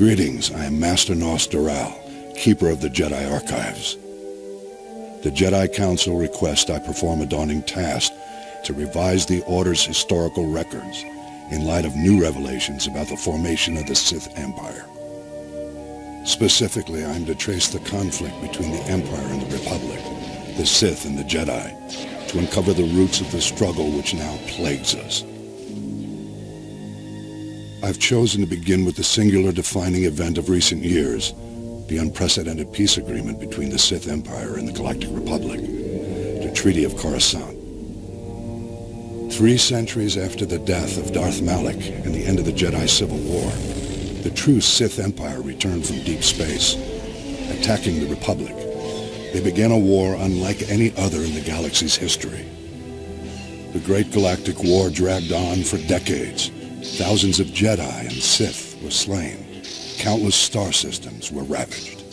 Greetings, I am Master Doral, Keeper of the Jedi Archives. The Jedi Council requests I perform a daunting task to revise the Order's historical records in light of new revelations about the formation of the Sith Empire. Specifically, I am to trace the conflict between the Empire and the Republic, the Sith and the Jedi, to uncover the roots of the struggle which now plagues us. I've chosen to begin with the singular defining event of recent years, the unprecedented peace agreement between the Sith Empire and the Galactic Republic, the Treaty of Coruscant. 3 centuries after the death of Darth Malak and the end of the Jedi Civil War, the true Sith Empire returned from deep space, attacking the Republic. They began a war unlike any other in the galaxy's history. The Great Galactic War dragged on for decades. Thousands of Jedi and Sith were slain. Countless star systems were ravaged.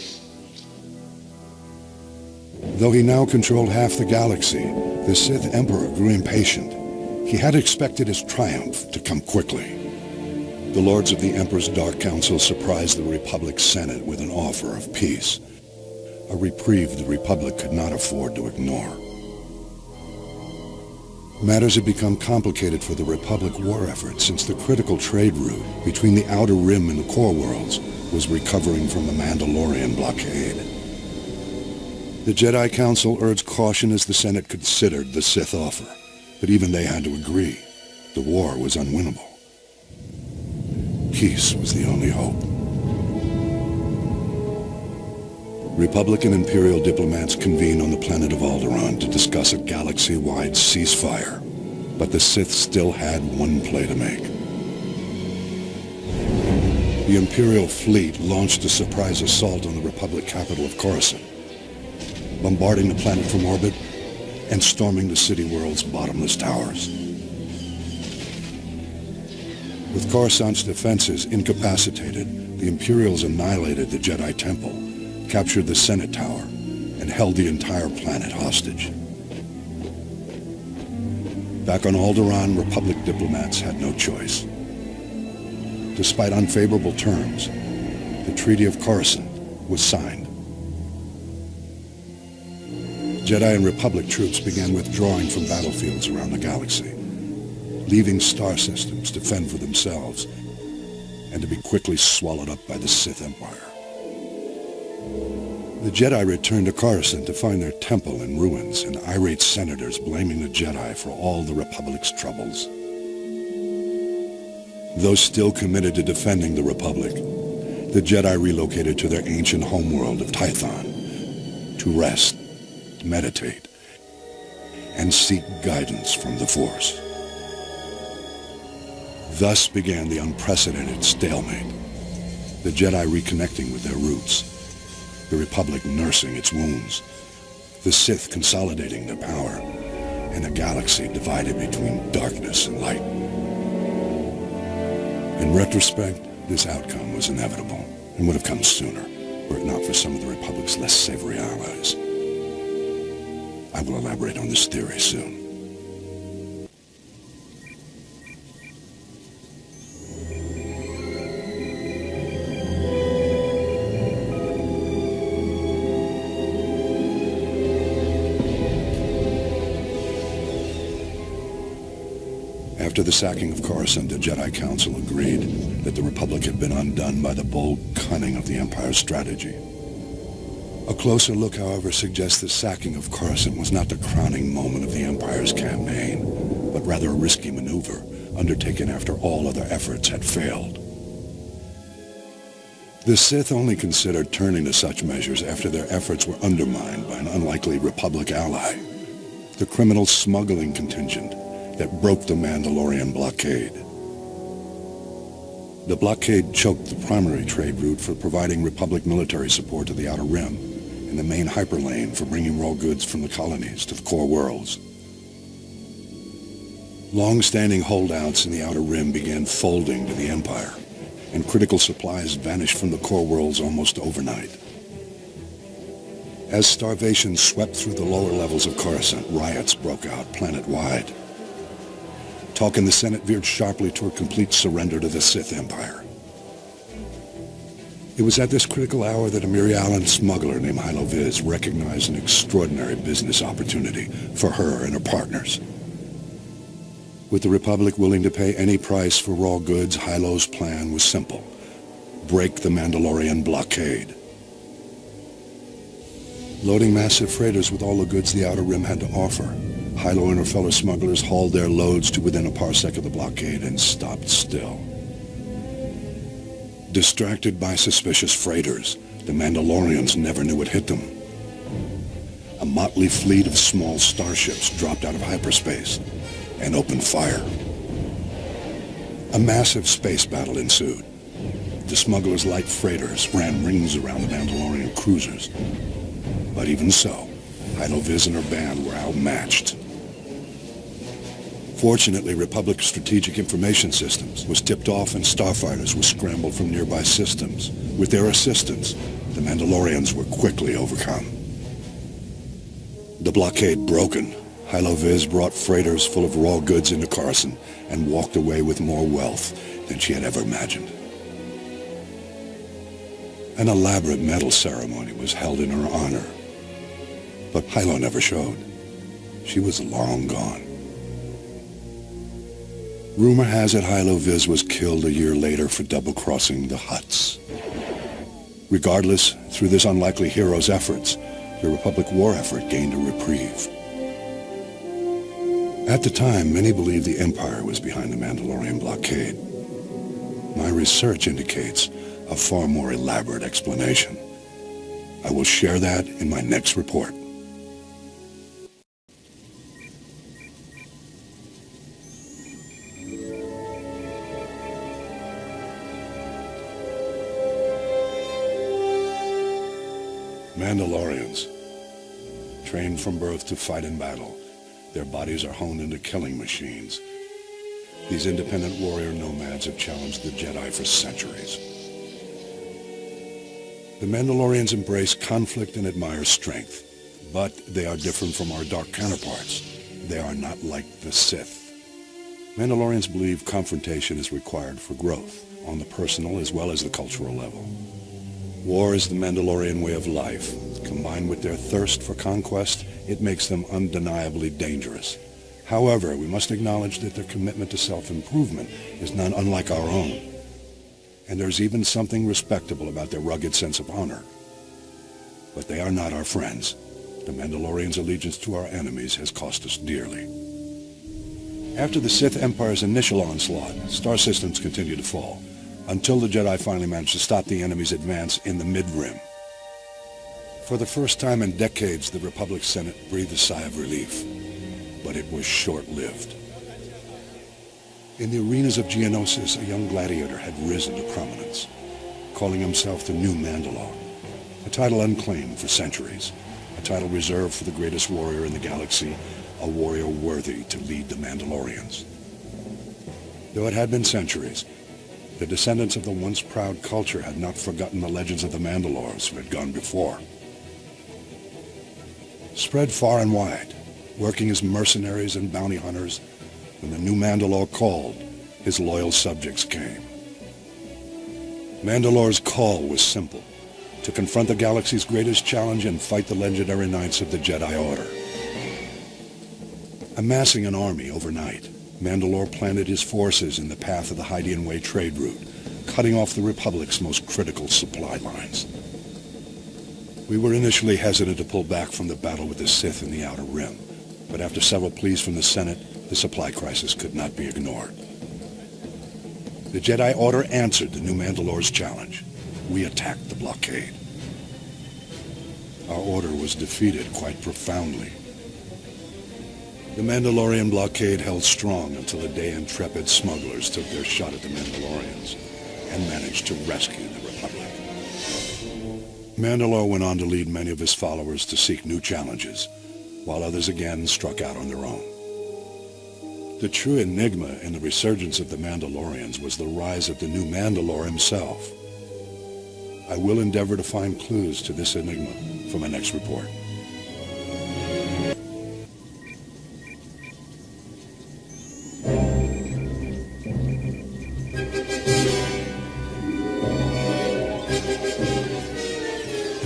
Though he now controlled half the galaxy, the Sith Emperor grew impatient. He had expected his triumph to come quickly. The Lords of the Emperor's Dark Council surprised the Republic Senate with an offer of peace, a reprieve the Republic could not afford to ignore. Matters had become complicated for the Republic war effort since the critical trade route between the Outer Rim and the Core Worlds was recovering from the Mandalorian blockade. The Jedi Council urged caution as the Senate considered the Sith offer, but even they had to agree. The war was unwinnable. Peace was the only hope. Republic and Imperial diplomats convened on the planet of Alderaan to discuss a galaxy-wide ceasefire, but the Sith still had one play to make. The Imperial fleet launched a surprise assault on the Republic capital of Coruscant, bombarding the planet from orbit and storming the city world's bottomless towers. With Coruscant's defenses incapacitated, the Imperials annihilated the Jedi Temple, captured the Senate Tower, and held the entire planet hostage. Back on Alderaan, Republic diplomats had no choice. Despite unfavorable terms, the Treaty of Coruscant was signed. Jedi and Republic troops began withdrawing from battlefields around the galaxy, leaving star systems to fend for themselves and to be quickly swallowed up by the Sith Empire. The Jedi returned to Coruscant to find their temple in ruins and irate senators blaming the Jedi for all the Republic's troubles. Those still committed to defending the Republic, the Jedi relocated to their ancient homeworld of Tython to rest, meditate, and seek guidance from the Force. Thus began the unprecedented stalemate, the Jedi reconnecting with their roots, the Republic nursing its wounds, the Sith consolidating their power, and a galaxy divided between darkness and light. In retrospect, this outcome was inevitable and would have come sooner, were it not for some of the Republic's less savory allies. I will elaborate on this theory soon. After the sacking of Coruscant, the Jedi Council agreed that the Republic had been undone by the bold cunning of the Empire's strategy. A closer look, however, suggests the sacking of Coruscant was not the crowning moment of the Empire's campaign, but rather a risky maneuver undertaken after all other efforts had failed. The Sith only considered turning to such measures after their efforts were undermined by an unlikely Republic ally, the criminal smuggling contingent that broke the Mandalorian blockade. The blockade choked the primary trade route for providing Republic military support to the Outer Rim and the main hyperlane for bringing raw goods from the colonies to the core worlds. Long-standing holdouts in the Outer Rim began folding to the Empire, and critical supplies vanished from the core worlds almost overnight. As starvation swept through the lower levels of Coruscant, riots broke out planet-wide. Talk in the Senate veered sharply toward complete surrender to the Sith Empire. It was at this critical hour that a Murialan smuggler named Hilo Viz recognized an extraordinary business opportunity for her and her partners. With the Republic willing to pay any price for raw goods, Hilo's plan was simple: break the Mandalorian blockade. Loading massive freighters with all the goods the Outer Rim had to offer, Hilo and her fellow smugglers hauled their loads to within a parsec of the blockade and stopped still. Distracted by suspicious freighters, the Mandalorians never knew what hit them. A motley fleet of small starships dropped out of hyperspace and opened fire. A massive space battle ensued. The smugglers' light freighters ran rings around the Mandalorian cruisers. But even so, Hilo Viz and her band were outmatched. Fortunately, Republic Strategic Information Systems was tipped off and starfighters were scrambled from nearby systems. With their assistance, the Mandalorians were quickly overcome. The blockade broken, Hilo Viz brought freighters full of raw goods into Coruscant and walked away with more wealth than she had ever imagined. An elaborate medal ceremony was held in her honor, but Hilo never showed. She was long gone. Rumor has it Hilo Viz was killed a year later for double-crossing the Hutts. Regardless, through this unlikely hero's efforts, the Republic war effort gained a reprieve. At the time, many believed the Empire was behind the Mandalorian blockade. My research indicates a far more elaborate explanation. I will share that in my next report. Mandalorians, trained from birth to fight in battle, their bodies are honed into killing machines. These independent warrior nomads have challenged the Jedi for centuries. The Mandalorians embrace conflict and admire strength, but they are different from our dark counterparts. They are not like the Sith. Mandalorians believe confrontation is required for growth, on the personal as well as the cultural level. War is the Mandalorian way of life. Combined with their thirst for conquest, it makes them undeniably dangerous. However, we must acknowledge that their commitment to self-improvement is none unlike our own. And there's even something respectable about their rugged sense of honor. But they are not our friends. The Mandalorians' allegiance to our enemies has cost us dearly. After the Sith Empire's initial onslaught, star systems continued to fall, until the Jedi finally managed to stop the enemy's advance in the Mid-Rim. For the first time in decades, the Republic Senate breathed a sigh of relief, but it was short-lived. In the arenas of Geonosis, a young gladiator had risen to prominence, calling himself the New Mandalore, a title unclaimed for centuries, a title reserved for the greatest warrior in the galaxy, a warrior worthy to lead the Mandalorians. Though it had been centuries, the descendants of the once proud culture had not forgotten the legends of the Mandalores who had gone before. Spread far and wide, working as mercenaries and bounty hunters, when the new Mandalore called, his loyal subjects came. Mandalore's call was simple: to confront the galaxy's greatest challenge and fight the legendary knights of the Jedi Order. Amassing an army overnight, Mandalore planted his forces in the path of the Hydean Way trade route, cutting off the Republic's most critical supply lines. We were initially hesitant to pull back from the battle with the Sith in the Outer Rim, but after several pleas from the Senate, the supply crisis could not be ignored. The Jedi Order answered the new Mandalore's challenge. We attacked the blockade. Our order was defeated quite profoundly. The Mandalorian blockade held strong until the day intrepid smugglers took their shot at the Mandalorians and managed to rescue the Republic. Mandalore went on to lead many of his followers to seek new challenges, while others again struck out on their own. The true enigma in the resurgence of the Mandalorians was the rise of the new Mandalore himself. I will endeavor to find clues to this enigma for my next report.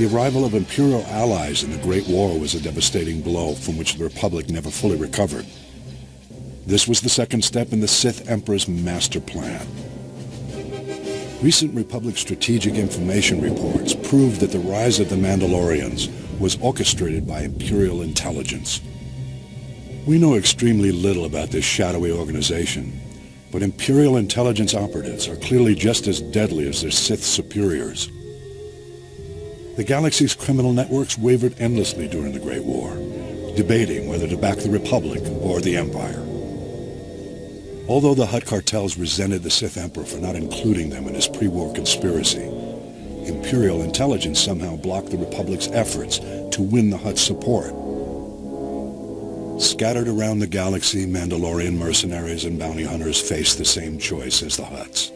The arrival of Imperial allies in the Great War was a devastating blow from which the Republic never fully recovered. This was the second step in the Sith Emperor's master plan. Recent Republic strategic information reports proved that the rise of the Mandalorians was orchestrated by Imperial intelligence. We know extremely little about this shadowy organization, but Imperial intelligence operatives are clearly just as deadly as their Sith superiors. The galaxy's criminal networks wavered endlessly during the Great War, debating whether to back the Republic or the Empire. Although the Hutt cartels resented the Sith Emperor for not including them in his pre-war conspiracy, Imperial intelligence somehow blocked the Republic's efforts to win the Hutt's support. Scattered around the galaxy, Mandalorian mercenaries and bounty hunters faced the same choice as the Hutts.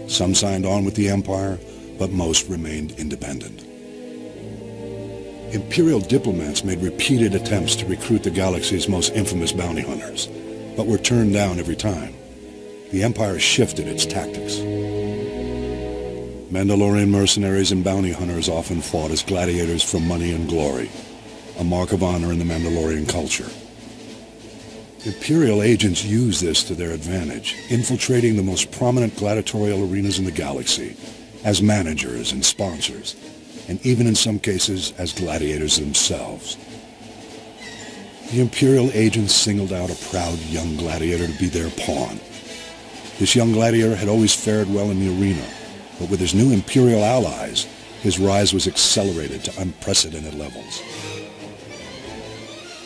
Some signed on with the Empire, but most remained independent. Imperial diplomats made repeated attempts to recruit the galaxy's most infamous bounty hunters, but were turned down every time. The Empire shifted its tactics. Mandalorian mercenaries and bounty hunters often fought as gladiators for money and glory, a mark of honor in the Mandalorian culture. Imperial agents used this to their advantage, infiltrating the most prominent gladiatorial arenas in the galaxy as managers and sponsors, and even in some cases as gladiators themselves. The Imperial agents singled out a proud young gladiator to be their pawn. This young gladiator had always fared well in the arena, but with his new Imperial allies, his rise was accelerated to unprecedented levels.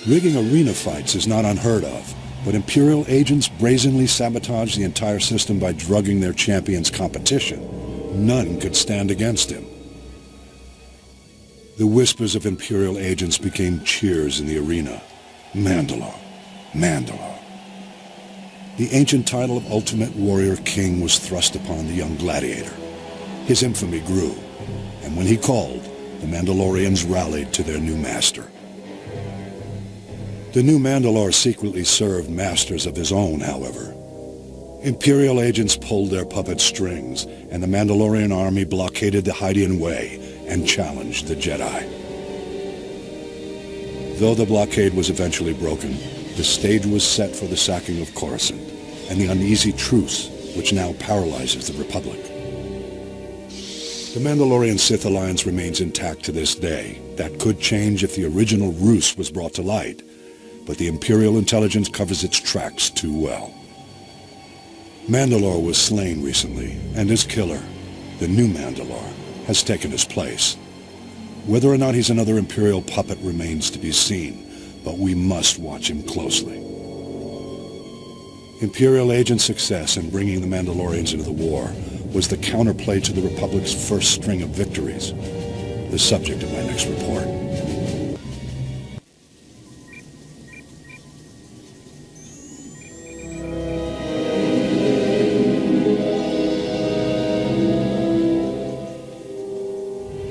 Rigging arena fights is not unheard of, but Imperial agents brazenly sabotaged the entire system by drugging their champion's competition. None could stand against him. The whispers of Imperial agents became cheers in the arena. Mandalore, Mandalore. The ancient title of Ultimate Warrior King was thrust upon the young gladiator. His infamy grew, and when he called, the Mandalorians rallied to their new master. The new Mandalore secretly served masters of his own, however. Imperial agents pulled their puppet strings, and the Mandalorian army blockaded the Hydian Way and challenged the Jedi. Though the blockade was eventually broken, the stage was set for the sacking of Coruscant and the uneasy truce which now paralyzes the Republic. The Mandalorian Sith alliance remains intact to this day. That could change if the original ruse was brought to light, but the Imperial intelligence covers its tracks too well. Mandalore was slain recently, and his killer, the new Mandalore, has taken his place. Whether or not he's another Imperial puppet remains to be seen, but we must watch him closely. Imperial agent success in bringing the Mandalorians into the war was the counterplay to the Republic's first string of victories, the subject of my next report.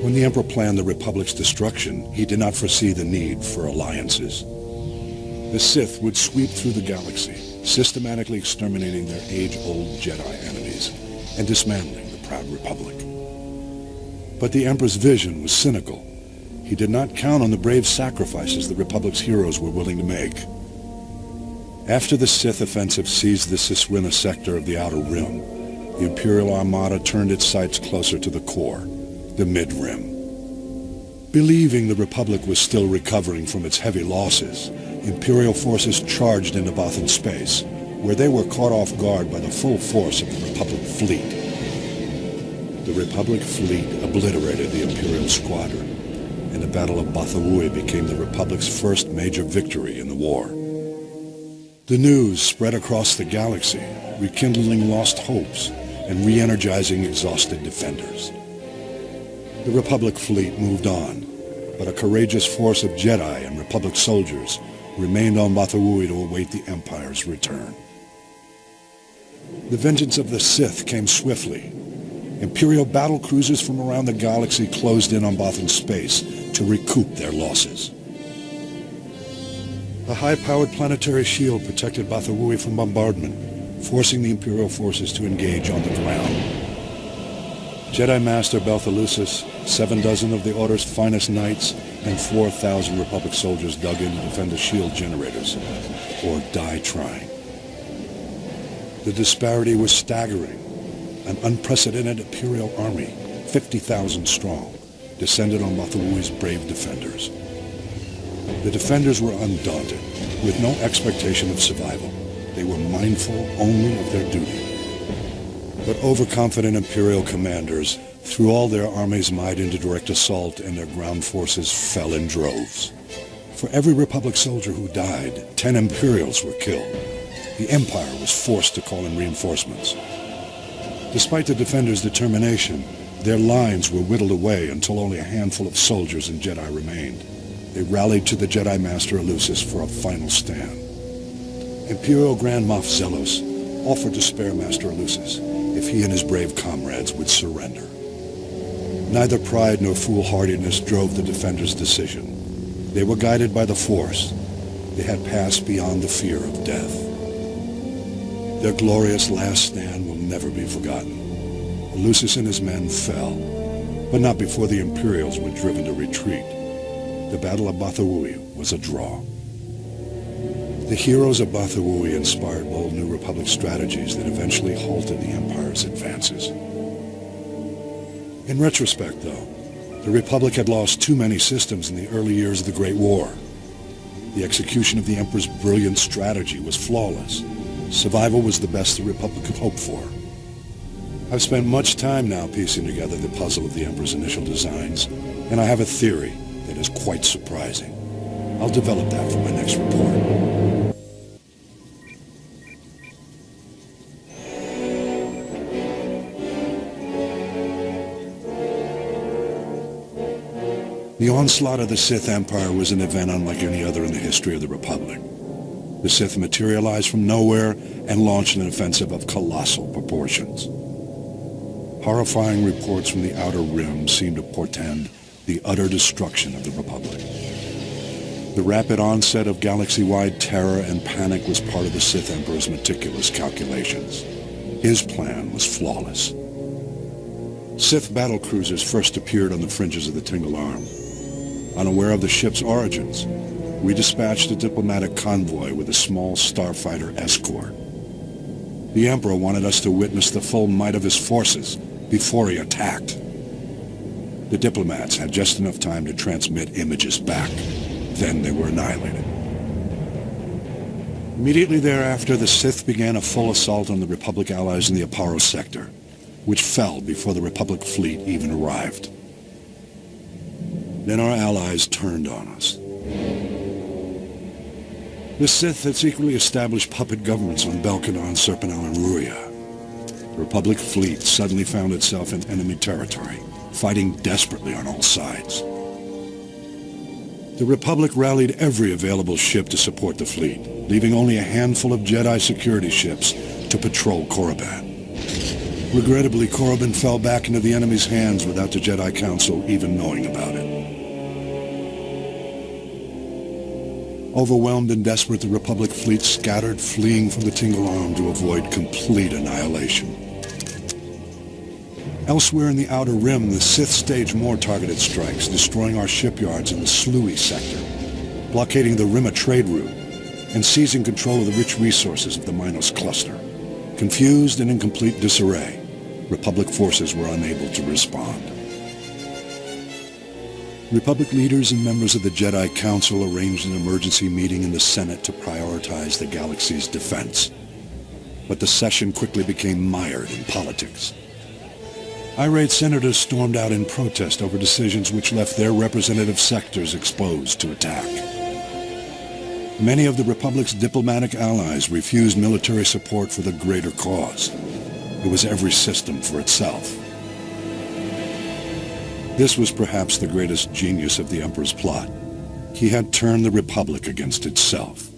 When the Emperor planned the Republic's destruction, he did not foresee the need for alliances. The Sith would sweep through the galaxy, systematically exterminating their age-old Jedi enemies and dismantling the proud Republic. But the Emperor's vision was cynical. He did not count on the brave sacrifices the Republic's heroes were willing to make. After the Sith offensive seized the Siswina sector of the Outer Rim, the Imperial Armada turned its sights closer to the core, the Mid-Rim. Believing the Republic was still recovering from its heavy losses, Imperial forces charged into Bothan space, where they were caught off guard by the full force of the Republic fleet. The Republic fleet obliterated the Imperial squadron, and the Battle of Bothawui became the Republic's first major victory in the war. The news spread across the galaxy, rekindling lost hopes and re-energizing exhausted defenders. The Republic fleet moved on, but a courageous force of Jedi and Republic soldiers remained on Bothawui to await the Empire's return. The vengeance of the Sith came swiftly. Imperial battle cruisers from around the galaxy closed in on Bothan space to recoup their losses. A high-powered planetary shield protected Bothawui from bombardment, forcing the Imperial forces to engage on the ground. Jedi Master Belthalusis, 7 dozen of the Order's finest knights, and 4,000 Republic soldiers dug in to defend the shield generators, or die trying. The disparity was staggering. An unprecedented Imperial army, 50,000 strong, descended on Bathawui's brave defenders. The defenders were undaunted, with no expectation of survival. They were mindful only of their duty. But overconfident Imperial commanders threw all their army's might into direct assault, and their ground forces fell in droves. For every Republic soldier who died, 10 Imperials were killed. The Empire was forced to call in reinforcements. Despite the defenders' determination, their lines were whittled away until only a handful of soldiers and Jedi remained. They rallied to the Jedi Master Elusis for a final stand. Imperial Grand Moff Zelos offered to spare Master Elusis if he and his brave comrades would surrender. Neither pride nor foolhardiness drove the defenders' decision. They were guided by the Force. They had passed beyond the fear of death. Their glorious last stand will never be forgotten. Elusis and his men fell, but not before the Imperials were driven to retreat. The Battle of Bathawui was a draw. The heroes of Bathawui inspired bold New Republic strategies that eventually halted the Empire's advances. In retrospect, though, the Republic had lost too many systems in the early years of the Great War. The execution of the Emperor's brilliant strategy was flawless. Survival was the best the Republic could hope for. I've spent much time now piecing together the puzzle of the Emperor's initial designs, and I have a theory that is quite surprising. I'll develop that for my next report. The onslaught of the Sith Empire was an event unlike any other in the history of the Republic. The Sith materialized from nowhere and launched an offensive of colossal proportions. Horrifying reports from the Outer Rim seemed to portend the utter destruction of the Republic. The rapid onset of galaxy-wide terror and panic was part of the Sith Emperor's meticulous calculations. His plan was flawless. Sith battlecruisers first appeared on the fringes of the Tingle Arm. Unaware of the ship's origins, we dispatched a diplomatic convoy with a small starfighter escort. The Emperor wanted us to witness the full might of his forces before he attacked. The diplomats had just enough time to transmit images back. Then they were annihilated. Immediately thereafter, the Sith began a full assault on the Republic allies in the Aparo sector, which fell before the Republic fleet even arrived. Then our allies turned on us. The Sith had secretly established puppet governments on Belkadon, Serpenal, and Ruria. The Republic fleet suddenly found itself in enemy territory, fighting desperately on all sides. The Republic rallied every available ship to support the fleet, leaving only a handful of Jedi security ships to patrol Korriban. Regrettably, Korriban fell back into the enemy's hands without the Jedi Council even knowing about it. Overwhelmed and desperate, the Republic fleet scattered, fleeing from the Tingle Arm to avoid complete annihilation. Elsewhere in the Outer Rim, the Sith staged more targeted strikes, destroying our shipyards in the Sluy sector, blockading the Rimma trade route, and seizing control of the rich resources of the Minos cluster. Confused and in complete disarray, Republic forces were unable to respond. Republic leaders and members of the Jedi Council arranged an emergency meeting in the Senate to prioritize the galaxy's defense. But the session quickly became mired in politics. Irate senators stormed out in protest over decisions which left their representative sectors exposed to attack. Many of the Republic's diplomatic allies refused military support for the greater cause. It was every system for itself. This was perhaps the greatest genius of the Emperor's plot. He had turned the Republic against itself.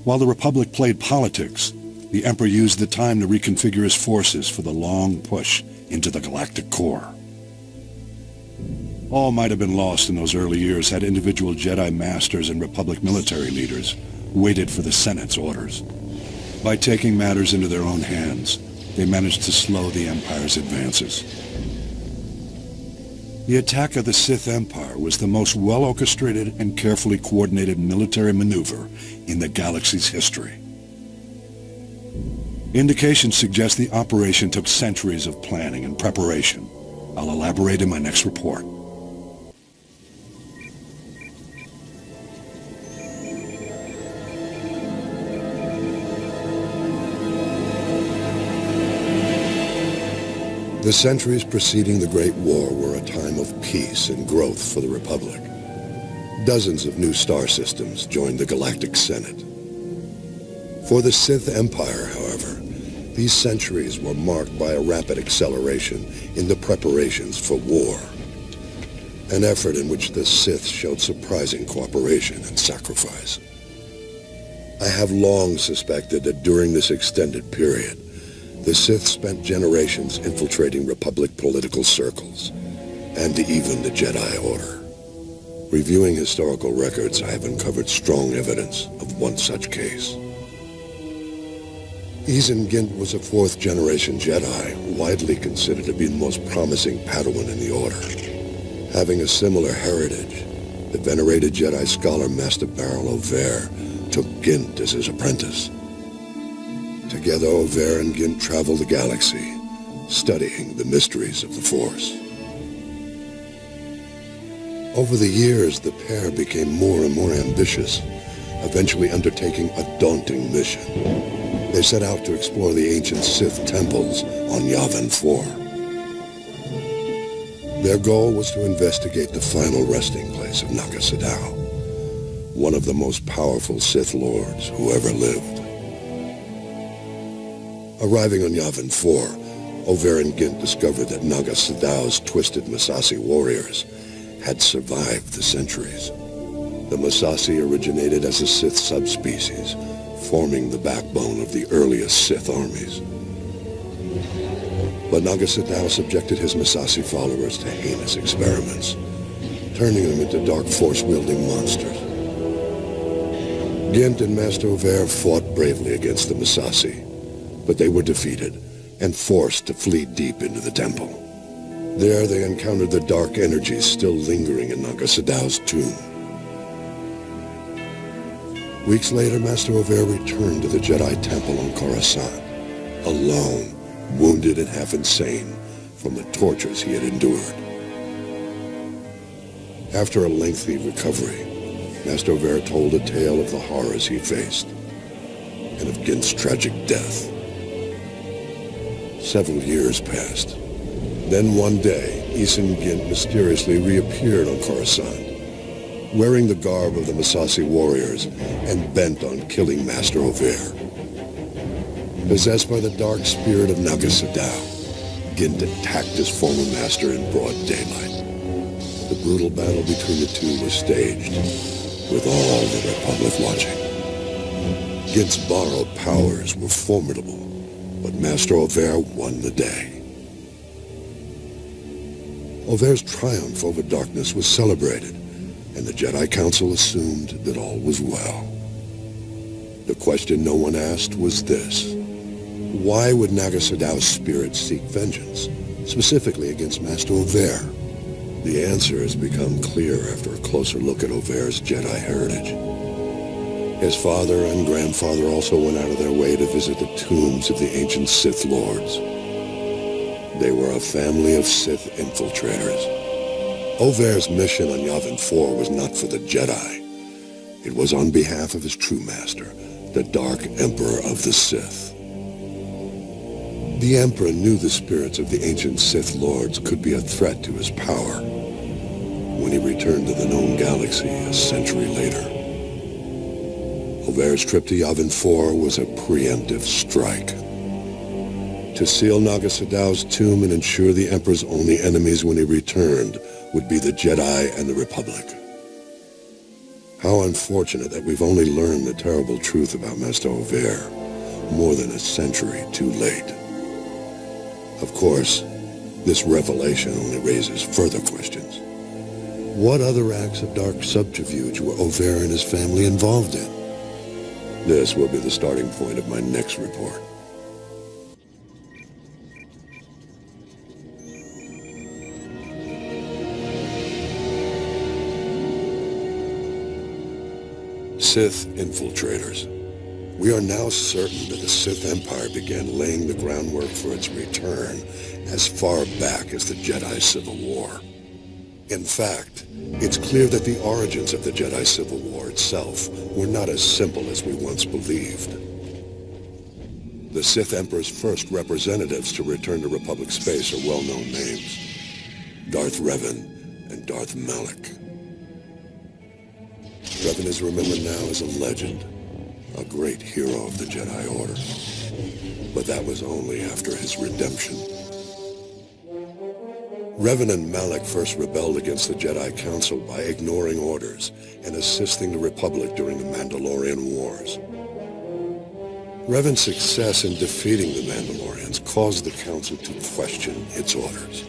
While the Republic played politics, the Emperor used the time to reconfigure his forces for the long push into the galactic core. All might have been lost in those early years had individual Jedi Masters and Republic military leaders waited for the Senate's orders. By taking matters into their own hands, they managed to slow the Empire's advances. The attack of the Sith Empire was the most well-orchestrated and carefully coordinated military maneuver in the galaxy's history. Indications suggest the operation took centuries of planning and preparation. I'll elaborate in my next report. The centuries preceding the Great War were a time of peace and growth for the Republic. Dozens of new star systems joined the Galactic Senate. For the Sith Empire, however, these centuries were marked by a rapid acceleration in the preparations for war, an effort in which the Sith showed surprising cooperation and sacrifice. I have long suspected that during this extended period, the Sith spent generations infiltrating Republic political circles, and even the Jedi Order. Reviewing historical records, I have uncovered strong evidence of one such case. Izen Gint was a fourth-generation Jedi, widely considered to be the most promising Padawan in the Order. Having a similar heritage, the venerated Jedi scholar Master Baral Over took Gint as his apprentice. Together, Over and Gint traveled the galaxy, studying the mysteries of the Force. Over the years, the pair became more and more ambitious, eventually undertaking a daunting mission. They set out to explore the ancient Sith temples on Yavin 4. Their goal was to investigate the final resting place of Naga Sadow, one of the most powerful Sith Lords who ever lived. Arriving on Yavin 4, Over and Gint discovered that Naga Sadow's twisted Massassi warriors had survived the centuries. The Massassi originated as a Sith subspecies, forming the backbone of the earliest Sith armies. But Naga Sadow subjected his Massassi followers to heinous experiments, turning them into dark force-wielding monsters. Gint and Master Over fought bravely against the Massassi, but they were defeated and forced to flee deep into the temple. There they encountered the dark energies still lingering in Naga Sadow's tomb. Weeks later, Master Over returned to the Jedi Temple on Coruscant, alone, wounded and half insane from the tortures he had endured. After a lengthy recovery, Master Over told a tale of the horrors he faced and of Gint's tragic death. Several years passed. Then one day, Izen Gint mysteriously reappeared on Coruscant, wearing the garb of the Massassi warriors and bent on killing Master Over. Possessed by the dark spirit of Naga Sadow, Gint attacked his former master in broad daylight. The brutal battle between the two was staged, with all the Republic watching. Gint's borrowed powers were formidable, but Master Over won the day. Over's triumph over darkness was celebrated, and the Jedi Council assumed that all was well. The question no one asked was this: why would Naga Sadow's spirit seek vengeance, specifically against Master Over? The answer has become clear after a closer look at Over's Jedi heritage. His father and grandfather also went out of their way to visit the tombs of the ancient Sith Lords. They were a family of Sith infiltrators. Over's mission on Yavin 4 was not for the Jedi. It was on behalf of his true master, the Dark Emperor of the Sith. The Emperor knew the spirits of the ancient Sith Lords could be a threat to his power when he returned to the known galaxy a century later. Over's trip to Yavin 4 was a preemptive strike. To seal Naga Sadow's tomb and ensure the Emperor's only enemies when he returned would be the Jedi and the Republic. How unfortunate that we've only learned the terrible truth about Master Over more than a century too late. Of course, this revelation only raises further questions. What other acts of dark subterfuge were Over and his family involved in? This will be the starting point of my next report. Sith infiltrators. We are now certain that the Sith Empire began laying the groundwork for its return as far back as the Jedi Civil War. In fact, it's clear that the origins of the Jedi Civil War itself were not as simple as we once believed. The Sith Emperor's first representatives to return to Republic space are well-known names: Darth Revan and Darth Malak. Revan is remembered now as a legend, a great hero of the Jedi Order. But that was only after his redemption. Revan and Malak first rebelled against the Jedi Council by ignoring orders and assisting the Republic during the Mandalorian Wars. Revan's success in defeating the Mandalorians caused the Council to question its orders,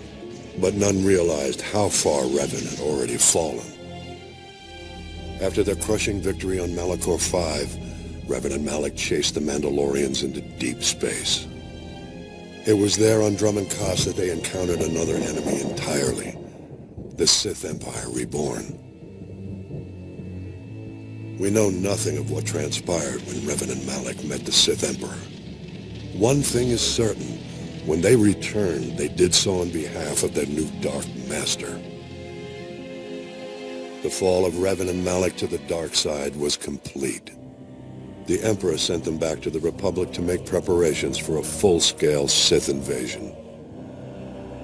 but none realized how far Revan had already fallen. After their crushing victory on Malachor V, Revan and Malak chased the Mandalorians into deep space. It was there on Drummond Cos that they encountered another enemy entirely, the Sith Empire Reborn. We know nothing of what transpired when Revan and Malak met the Sith Emperor. One thing is certain: when they returned, they did so on behalf of their new Dark Master. The fall of Revan and Malak to the dark side was complete. The Emperor sent them back to the Republic to make preparations for a full-scale Sith invasion.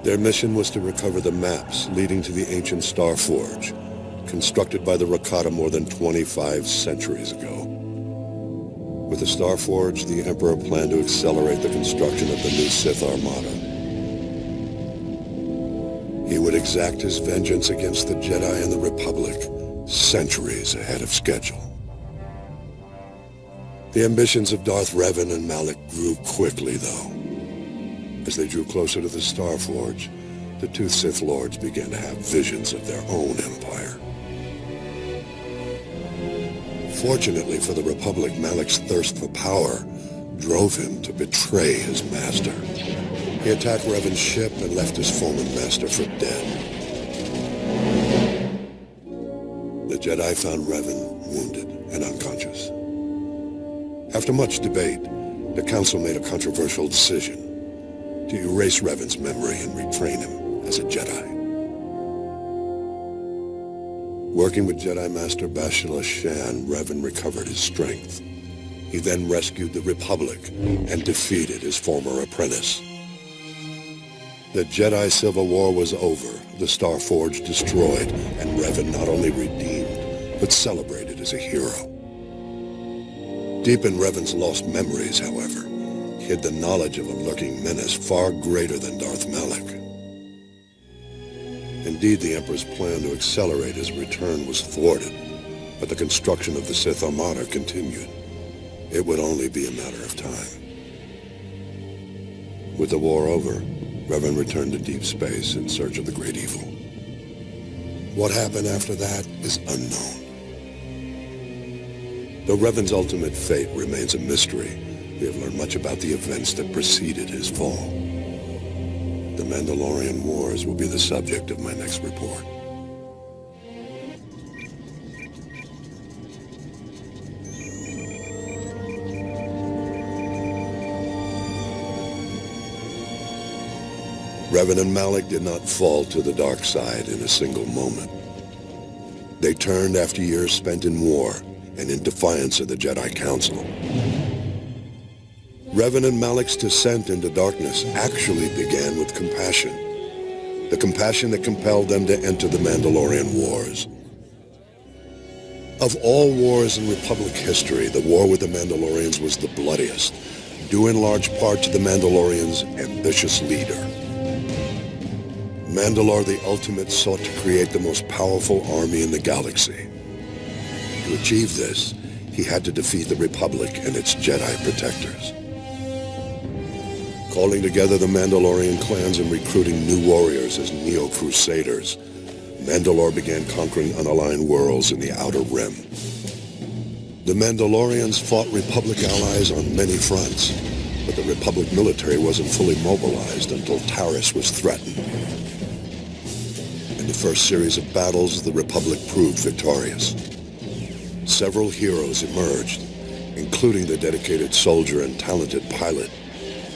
Their mission was to recover the maps leading to the ancient Star Forge, constructed by the Rakata more than 25 centuries ago. With the Star Forge, the Emperor planned to accelerate the construction of the new Sith Armada. He would exact his vengeance against the Jedi and the Republic centuries ahead of schedule. The ambitions of Darth Revan and Malak grew quickly, though. As they drew closer to the Star Forge, the two Sith Lords began to have visions of their own empire. Fortunately for the Republic, Malak's thirst for power drove him to betray his master. He attacked Revan's ship and left his former master for dead. The Jedi found Revan wounded and unconscious. After much debate, the Council made a controversial decision to erase Revan's memory and retrain him as a Jedi. Working with Jedi Master Bastila Shan, Revan recovered his strength. He then rescued the Republic and defeated his former apprentice. The Jedi Civil War was over, the Star Forge destroyed, and Revan not only redeemed, but celebrated as a hero. Deep in Revan's lost memories, however, hid the knowledge of a lurking menace far greater than Darth Malak. Indeed, the Emperor's plan to accelerate his return was thwarted, but the construction of the Sith Armada continued. It would only be a matter of time. With the war over, Revan returned to deep space in search of the great evil. What happened after that is unknown. Though Revan's ultimate fate remains a mystery, we have learned much about the events that preceded his fall. The Mandalorian Wars will be the subject of my next report. Revan and Malak did not fall to the dark side in a single moment. They turned after years spent in war and in defiance of the Jedi Council. Revan and Malak's descent into darkness actually began with compassion. The compassion that compelled them to enter the Mandalorian Wars. Of all wars in Republic history, the war with the Mandalorians was the bloodiest, due in large part to the Mandalorians' ambitious leader. Mandalore the Ultimate sought to create the most powerful army in the galaxy. To achieve this, he had to defeat the Republic and its Jedi protectors. Calling together the Mandalorian clans and recruiting new warriors as Neo-Crusaders, Mandalore began conquering unaligned worlds in the Outer Rim. The Mandalorians fought Republic allies on many fronts, but the Republic military wasn't fully mobilized until Taris was threatened. In the first series of battles, the Republic proved victorious. several heroes emerged, including the dedicated soldier and talented pilot,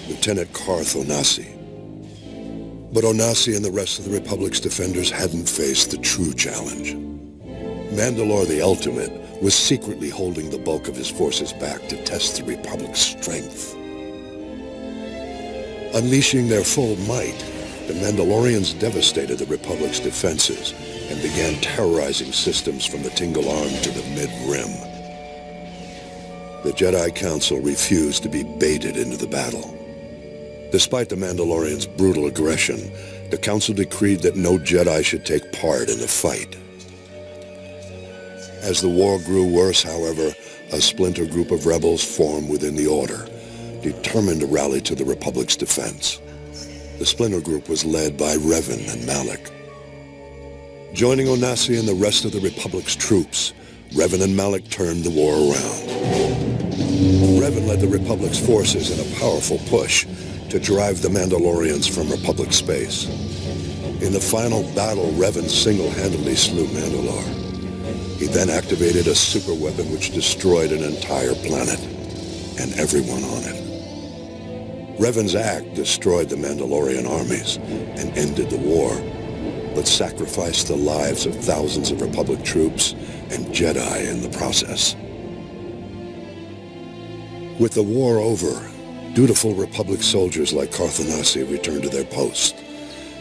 Lieutenant Carth Onasi. But Onasi and the rest of the Republic's defenders hadn't faced the true challenge. Mandalore the Ultimate was secretly holding the bulk of his forces back to test the Republic's strength. Unleashing their full might, the Mandalorians devastated the Republic's defenses and began terrorizing systems from the Tingle Arm to the Mid-Rim. The Jedi Council refused to be baited into the battle. Despite the Mandalorians' brutal aggression, the Council decreed that no Jedi should take part in the fight. As the war grew worse, however, a splinter group of rebels formed within the Order, determined to rally to the Republic's defense. The splinter group was led by Revan and Malak. Joining Onasi and the rest of the Republic's troops, Revan and Malak turned the war around. Revan led the Republic's forces in a powerful push to drive the Mandalorians from Republic space. In the final battle, Revan single-handedly slew Mandalore. He then activated a super weapon which destroyed an entire planet and everyone on it. Revan's act destroyed the Mandalorian armies and ended the war, but sacrificed the lives of thousands of Republic troops and Jedi in the process. With the war over, dutiful Republic soldiers like Carth Onasi returned to their posts,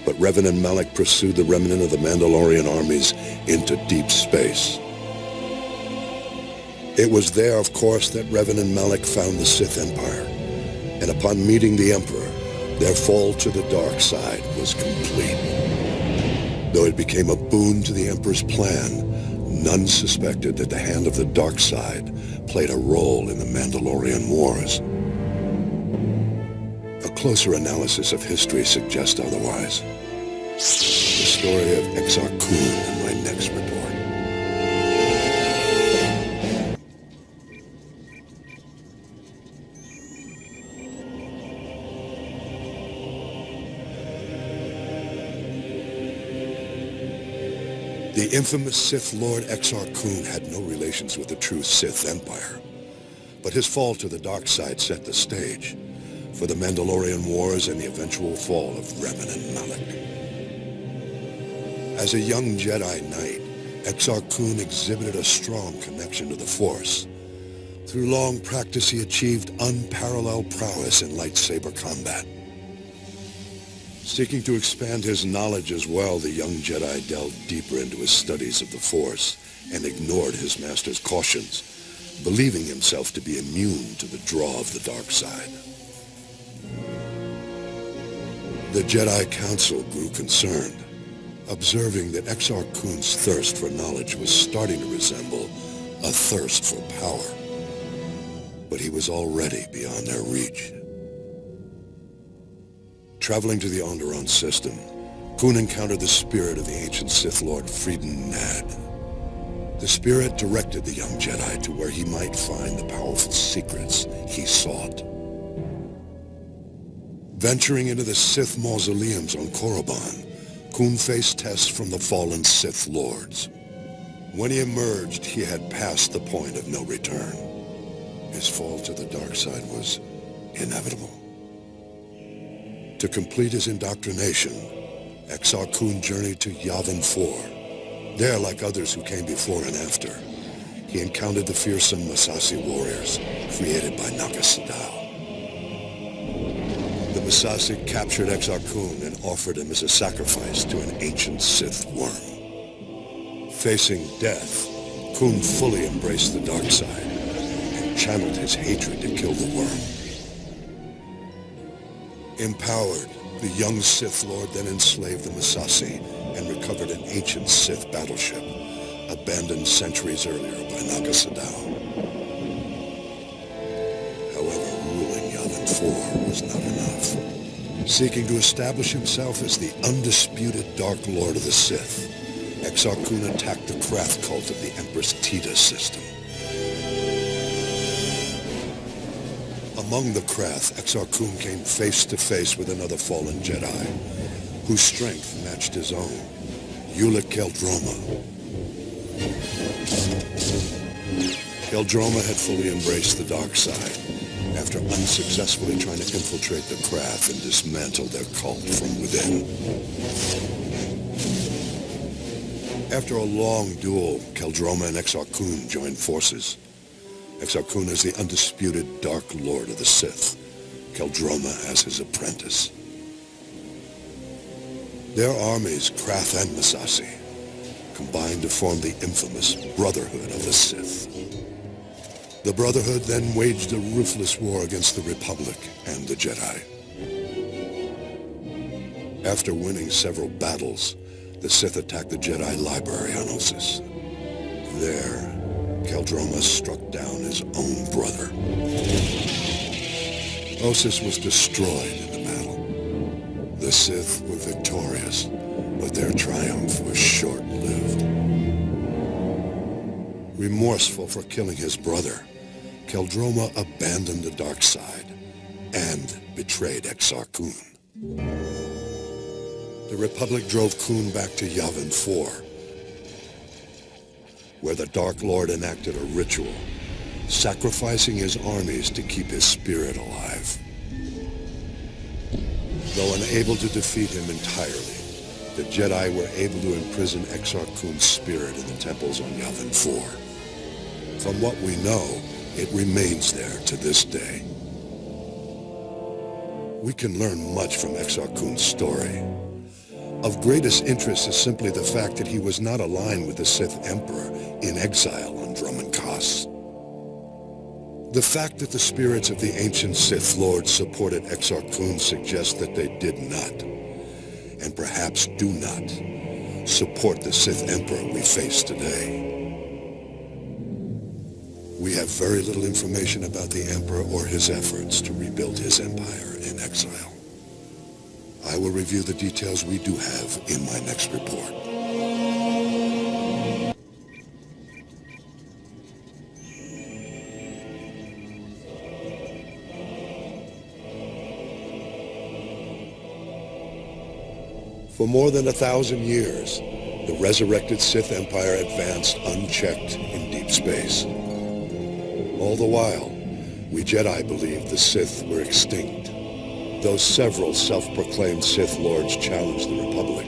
but Revan and Malak pursued the remnant of the Mandalorian armies into deep space. It was there, of course, that Revan and Malak found the Sith Empire, and upon meeting the Emperor, their fall to the dark side was complete. Though it became a boon to the Emperor's plan, none suspected that the hand of the dark side played a role in the Mandalorian Wars. A closer analysis of history suggests otherwise. The story of Exar Kun in my next report. The infamous Sith Lord Exar Kun had no relations with the true Sith Empire, but his fall to the dark side set the stage for the Mandalorian Wars and the eventual fall of Revan and Malak. As a young Jedi Knight, Exar Kun exhibited a strong connection to the Force. Through long practice, he achieved unparalleled prowess in lightsaber combat. Seeking to expand his knowledge as well, the young Jedi delved deeper into his studies of the Force and ignored his master's cautions, believing himself to be immune to the draw of the dark side. The Jedi Council grew concerned, observing that Exar Kun's thirst for knowledge was starting to resemble a thirst for power. But he was already beyond their reach. Traveling to the Onderon system, Kun encountered the spirit of the ancient Sith Lord Freeden Nad. The spirit directed the young Jedi to where he might find the powerful secrets he sought. Venturing into the Sith mausoleums on Korriban, Kun faced tests from the fallen Sith Lords. When he emerged, he had passed the point of no return. His fall to the dark side was inevitable. To complete his indoctrination, Exar Kun journeyed to Yavin 4. There, like others who came before and after, he encountered the fearsome Massassi warriors created by Naga Sadow. The Massassi captured Exar Kun and offered him as a sacrifice to an ancient Sith worm. Facing death, Kun fully embraced the dark side and channeled his hatred to kill the worm. Empowered, the young Sith Lord then enslaved the Massassi and recovered an ancient Sith battleship, abandoned centuries earlier by Naga Sadow. However, ruling Yavin 4 was not enough. Seeking to establish himself as the undisputed Dark Lord of the Sith, Exar Kun attacked the Krath cult of the Empress Tita system. Among the Krath, Exar Kun came face to face with another fallen Jedi, whose strength matched his own, Ulic Qel-Droma. Keldroma had fully embraced the dark side after unsuccessfully trying to infiltrate the craft and dismantle their cult from within. After a long duel, Keldroma and Exar Kun joined forces. Exar Kun is the undisputed Dark Lord of the Sith, Keldroma as his apprentice. Their armies, Krath and Massassi, combined to form the infamous Brotherhood of the Sith. The Brotherhood then waged a ruthless war against the Republic and the Jedi. After winning several battles, the Sith attacked the Jedi library on Ossus. There, Keldroma struck down his own brother. Ossus was destroyed in the battle. The Sith were victorious, but their triumph was short-lived. Remorseful for killing his brother, Keldroma abandoned the dark side and betrayed Exar Kun. The Republic drove Kun back to Yavin 4, where the Dark Lord enacted a ritual, sacrificing his armies to keep his spirit alive. Though unable to defeat him entirely, the Jedi were able to imprison Exar Kun's spirit in the temples on Yavin 4. From what we know, it remains there to this day. We can learn much from Exar Kun's story. Of greatest interest is simply the fact that he was not aligned with the Sith Emperor in exile on Dromund Kaas. The fact that the spirits of the ancient Sith Lords supported Exar Kun suggests that they did not, and perhaps do not, support the Sith Emperor we face today. We have very little information about the Emperor or his efforts to rebuild his empire in exile. I will review the details we do have in my next report. For more than 1,000 years, the resurrected Sith Empire advanced unchecked in deep space. All the while, we Jedi believed the Sith were extinct. Though several self-proclaimed Sith Lords challenged the Republic,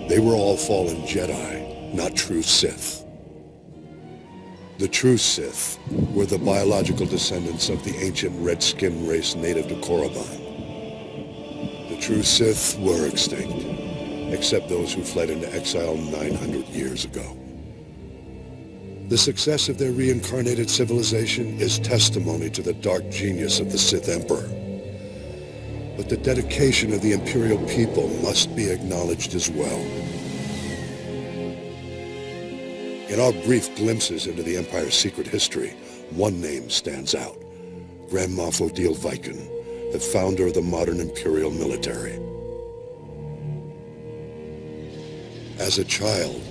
they were all fallen Jedi, not true Sith. The true Sith were the biological descendants of the ancient red-skinned race native to Korriban. The true Sith were extinct, except those who fled into exile 900 years ago. The success of their reincarnated civilization is testimony to the dark genius of the Sith Emperor. But the dedication of the Imperial people must be acknowledged as well. In our brief glimpses into the Empire's secret history, one name stands out: Grand Moff Odile Viken, the founder of the modern Imperial military. As a child,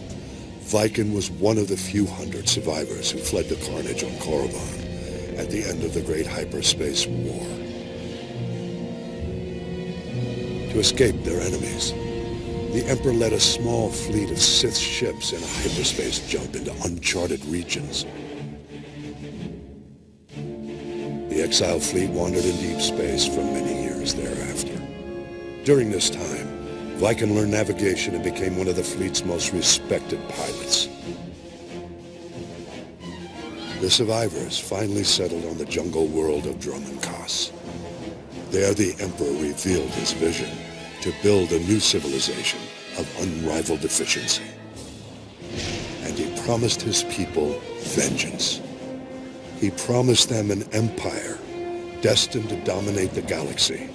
Viken was one of the few hundred survivors who fled the carnage on Korriban at the end of the Great Hyperspace War. To escape their enemies, the Emperor led a small fleet of Sith ships in a hyperspace jump into uncharted regions. The exiled fleet wandered in deep space for many years thereafter. During this time, Viken learned navigation and became one of the fleet's most respected pilots. The survivors finally settled on the jungle world of Dromund Kaas. There the Emperor revealed his vision to build a new civilization of unrivaled efficiency. And he promised his people vengeance. He promised them an empire destined to dominate the galaxy,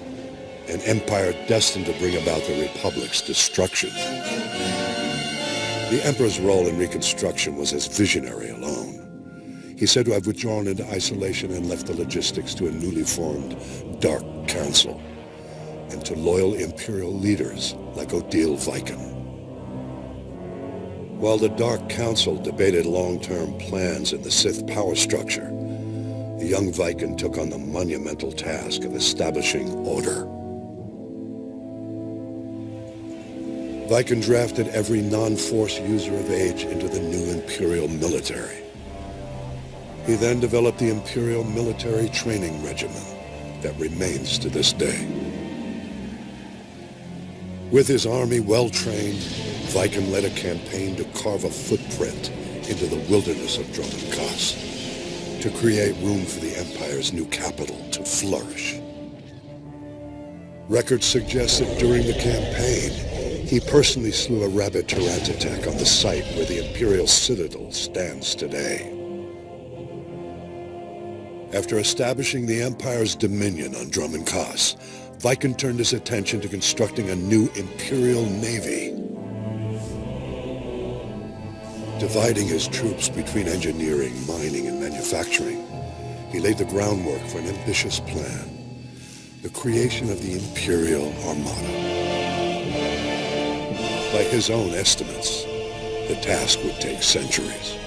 an empire destined to bring about the Republic's destruction. The Emperor's role in Reconstruction was as visionary alone. He's said to have withdrawn into isolation and left the logistics to a newly formed Dark Council and to loyal Imperial leaders like Odile Viken. While the Dark Council debated long-term plans in the Sith power structure, the young Viken took on the monumental task of establishing order. Viken drafted every non-Force user of age into the new Imperial military. He then developed the Imperial Military Training Regimen that remains to this day. With his army well-trained, Viken led a campaign to carve a footprint into the wilderness of Dromund Kaas, to create room for the Empire's new capital to flourish. Records suggest that during the campaign, he personally slew a rabid Tyranitek on the site where the Imperial Citadel stands today. After establishing the Empire's dominion on Dromund Kaas, Viken turned his attention to constructing a new Imperial Navy. Dividing his troops between engineering, mining, and manufacturing, he laid the groundwork for an ambitious plan, the creation of the Imperial Armada. By his own estimates, the task would take centuries.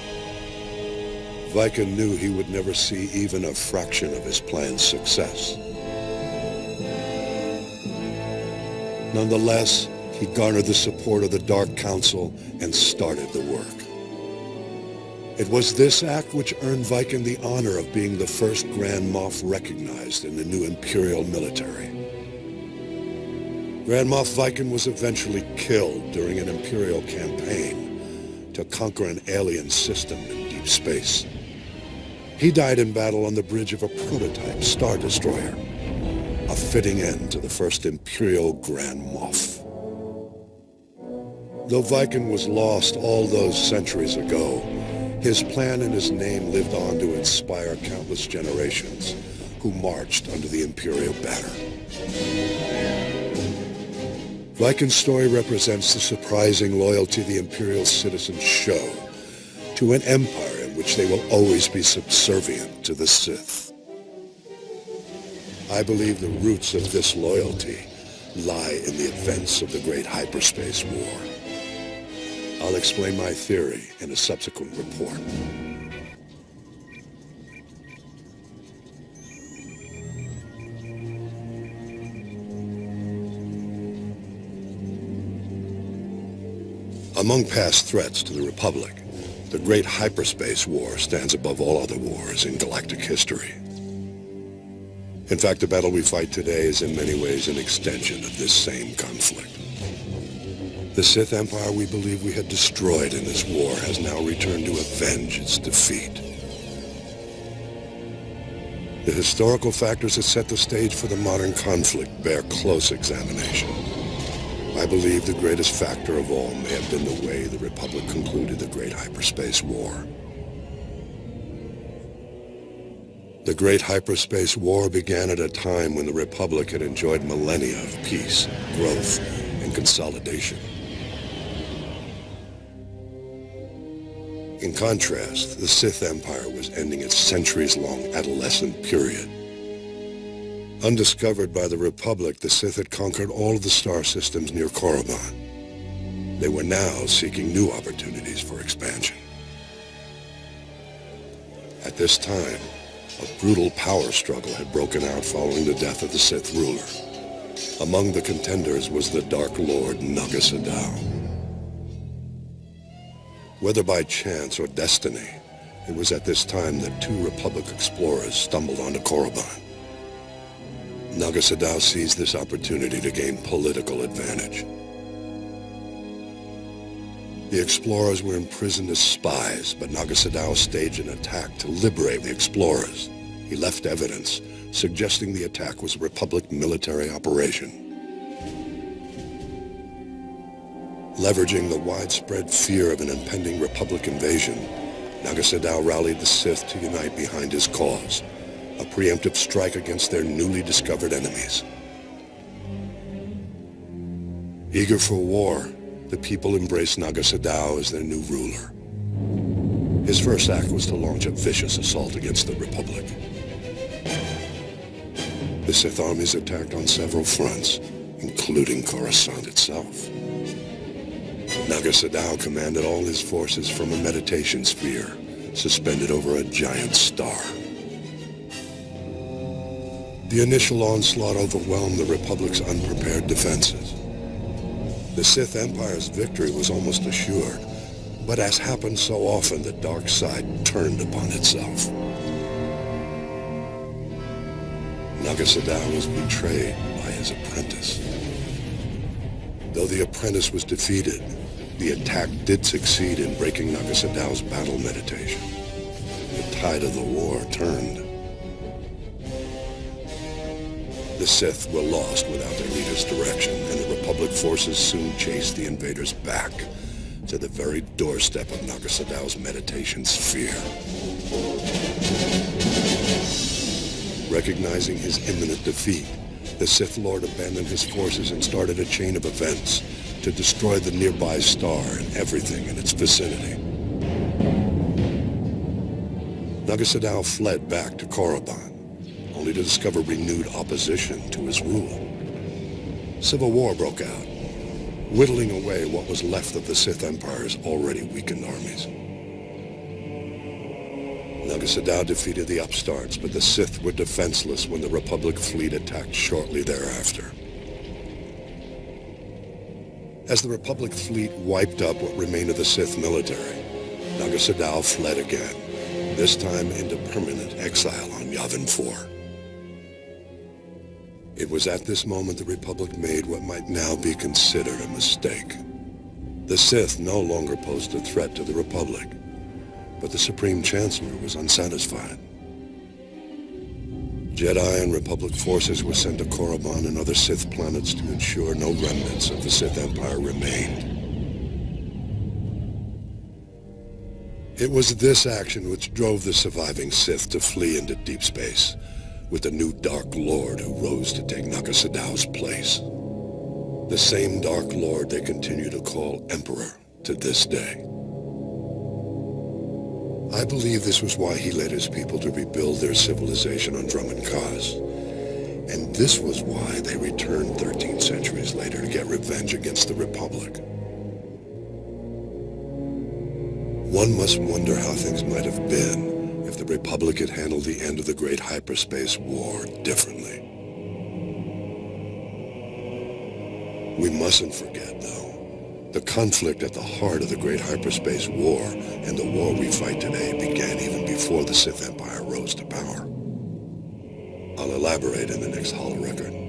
Viken knew he would never see even a fraction of his plan's success. Nonetheless, he garnered the support of the Dark Council and started the work. It was this act which earned Viken the honor of being the first Grand Moff recognized in the new Imperial military. Grand Moff Viken was eventually killed during an Imperial campaign to conquer an alien system in deep space. He died in battle on the bridge of a prototype Star Destroyer, a fitting end to the first Imperial Grand Moff. Though Viken was lost all those centuries ago, his plan and his name lived on to inspire countless generations who marched under the Imperial banner. Viken's story represents the surprising loyalty the Imperial citizens show to an empire in which they will always be subservient to the Sith. I believe the roots of this loyalty lie in the events of the Great Hyperspace War. I'll explain my theory in a subsequent report. Among past threats to the Republic, the Great Hyperspace War stands above all other wars in galactic history. In fact, the battle we fight today is in many ways an extension of this same conflict. The Sith Empire we believe we had destroyed in this war has now returned to avenge its defeat. The historical factors that set the stage for the modern conflict bear close examination. I believe the greatest factor of all may have been the way the Republic concluded the Great Hyperspace War. The Great Hyperspace War began at a time when the Republic had enjoyed millennia of peace, growth, and consolidation. In contrast, the Sith Empire was ending its centuries-long adolescent period. Undiscovered by the Republic, the Sith had conquered all of the star systems near Korriban. They were now seeking new opportunities for expansion. At this time, a brutal power struggle had broken out following the death of the Sith ruler. Among the contenders was the Dark Lord Naga Sadow. Whether by chance or destiny, it was at this time that two Republic explorers stumbled onto Korriban. Naga Sadow seized this opportunity to gain political advantage. The explorers were imprisoned as spies, but Naga Sadow staged an attack to liberate the explorers. He left evidence suggesting the attack was a Republic military operation. Leveraging the widespread fear of an impending Republic invasion, Naga Sadow rallied the Sith to unite behind his cause, a preemptive strike against their newly discovered enemies. Eager for war, the people embraced Naga Sadow as their new ruler. His first act was to launch a vicious assault against the Republic. The Sith armies attacked on several fronts, including Coruscant itself. Naga Sadow commanded all his forces from a meditation sphere suspended over a giant star. The initial onslaught overwhelmed the Republic's unprepared defenses. The Sith Empire's victory was almost assured, But as happened so often, the dark side turned upon itself. Naga Sadow was betrayed by his apprentice. Though the apprentice was defeated, the attack did succeed in breaking Naga Sadow's battle meditation. The tide of the war turned. The Sith were lost without their leader's direction, and the Republic forces soon chased the invaders back to the very doorstep of Naga Sadow's meditation sphere. Recognizing his imminent defeat, the Sith Lord abandoned his forces and started a chain of events to destroy the nearby star and everything in its vicinity. Naga Sadow fled back to Korriban, only to discover renewed opposition to his rule. Civil war broke out, whittling away what was left of the Sith Empire's already weakened armies. Naga Sadow defeated the upstarts, but the Sith were defenseless when the Republic fleet attacked shortly thereafter. As the Republic fleet wiped up what remained of the Sith military, Naga Sadow fled again, this time into permanent exile on Yavin 4. It was at this moment the Republic made what might now be considered a mistake. The Sith no longer posed a threat to the Republic, but the Supreme Chancellor was unsatisfied. Jedi and Republic forces were sent to Korriban and other Sith planets to ensure no remnants of the Sith Empire remained. It was this action which drove the surviving Sith to flee into deep space, with the new Dark Lord who rose to take Naga Sadow's place. The same Dark Lord they continue to call Emperor to this day. I believe this was why he led his people to rebuild their civilization on Drummond Kaz. And this was why they returned 13 centuries later to get revenge against the Republic. One must wonder how things might have been if the Republic had handled the end of the Great Hyperspace War differently. We mustn't forget, though, the conflict at the heart of the Great Hyperspace War and the war we fight today began even before the Sith Empire rose to power. I'll elaborate in the next holo record.